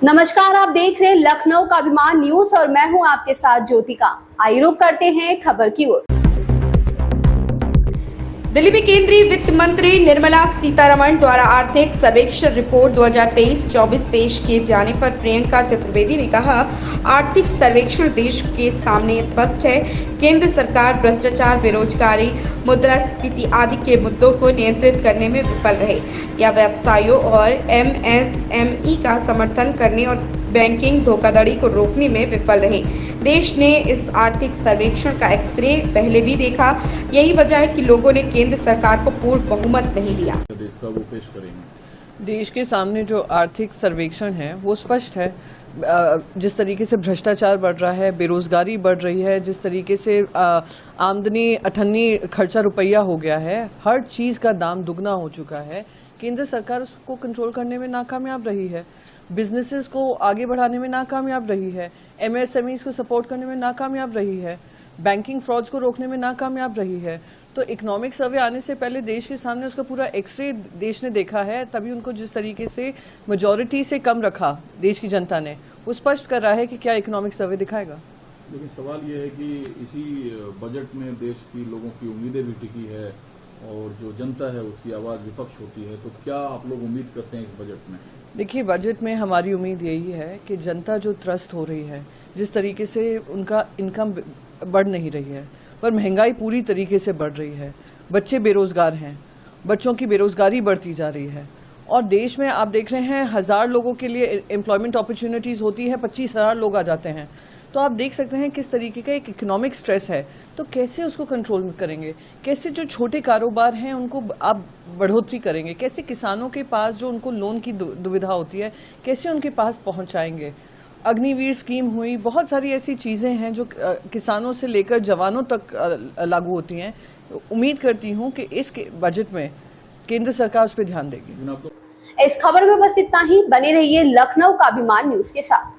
नमस्कार, आप देख रहे हैं लखनऊ का अभिमान न्यूज और मैं हूं आपके साथ ज्योतिका। आइए रुक करते हैं खबर की ओर। दिल्ली में केंद्रीय वित्त मंत्री निर्मला सीतारमण द्वारा आर्थिक सर्वेक्षण रिपोर्ट 2023-24 पेश किए जाने पर प्रियंका चतुर्वेदी ने कहा, आर्थिक सर्वेक्षण देश के सामने स्पष्ट है। केंद्र सरकार भ्रष्टाचार, बेरोजगारी, मुद्रास्फीति आदि के मुद्दों को नियंत्रित करने में विफल रहे या व्यवसायों और एमएसएमई का समर्थन करने और बैंकिंग धोखाधड़ी को रोकने में विफल रहे। देश ने इस आर्थिक सर्वेक्षण का एक्सरे पहले भी देखा। यही वजह है कि लोगों ने केंद्र सरकार को पूर्ण बहुमत नहीं दिया। देश का वो पेश करेंगे। देश के सामने जो आर्थिक सर्वेक्षण है वो स्पष्ट है। जिस तरीके से भ्रष्टाचार बढ़ रहा है, बेरोजगारी बढ़ रही है, जिस तरीके से आमदनी अठन्नी खर्चा रुपया हो गया है, हर चीज का दाम दुगना हो चुका है। केंद्र सरकार उसको कंट्रोल करने में नाकामयाब रही है, बिजनेसेस को आगे बढ़ाने में नाकामयाब रही है, एमएसएमईज को सपोर्ट करने में नाकामयाब रही है, बैंकिंग फ्रॉड्स को रोकने में नाकामयाब रही है। तो इकोनॉमिक सर्वे आने से पहले देश के सामने उसका पूरा एक्सरे देश ने देखा है, तभी उनको जिस तरीके से मेजॉरिटी से कम रखा देश की जनता ने, वो स्पष्ट कर रहा है कि क्या इकोनॉमिक सर्वे दिखाएगा। लेकिन सवाल ये है कि इसी बजट में देश की लोगों की उम्मीदें भी टिकी है और जो जनता है उसकी आवाज विपक्ष होती है, तो क्या आप लोग उम्मीद करते हैं इस बजट में? देखिए, बजट में हमारी उम्मीद यही है कि जनता जो त्रस्त हो रही है, जिस तरीके से उनका इनकम बढ़ नहीं रही है, पर महंगाई पूरी तरीके से बढ़ रही है, बच्चे बेरोजगार हैं, बच्चों की बेरोजगारी बढ़ती जा रही है और देश में आप देख रहे हैं 1000 लोगों के लिए एम्प्लॉयमेंट अपॉर्चुनिटीज होती है, 25,000 लोग आ जाते हैं। तो आप देख सकते हैं किस तरीके का एक इकोनॉमिक स्ट्रेस है। तो कैसे उसको कंट्रोल करेंगे, कैसे जो छोटे कारोबार हैं उनको आप बढ़ोतरी करेंगे, कैसे किसानों के पास जो उनको लोन की दुविधा होती है कैसे उनके पास पहुंचाएंगे। अग्निवीर स्कीम हुई, बहुत सारी ऐसी चीजें हैं जो किसानों से लेकर जवानों तक लागू होती हैं। उम्मीद करती हूं कि इस बजट में केंद्र सरकार उस पर ध्यान देगी। इस खबर में बस इतना ही। बने रहिए लखनऊ का अभिमान न्यूज के साथ।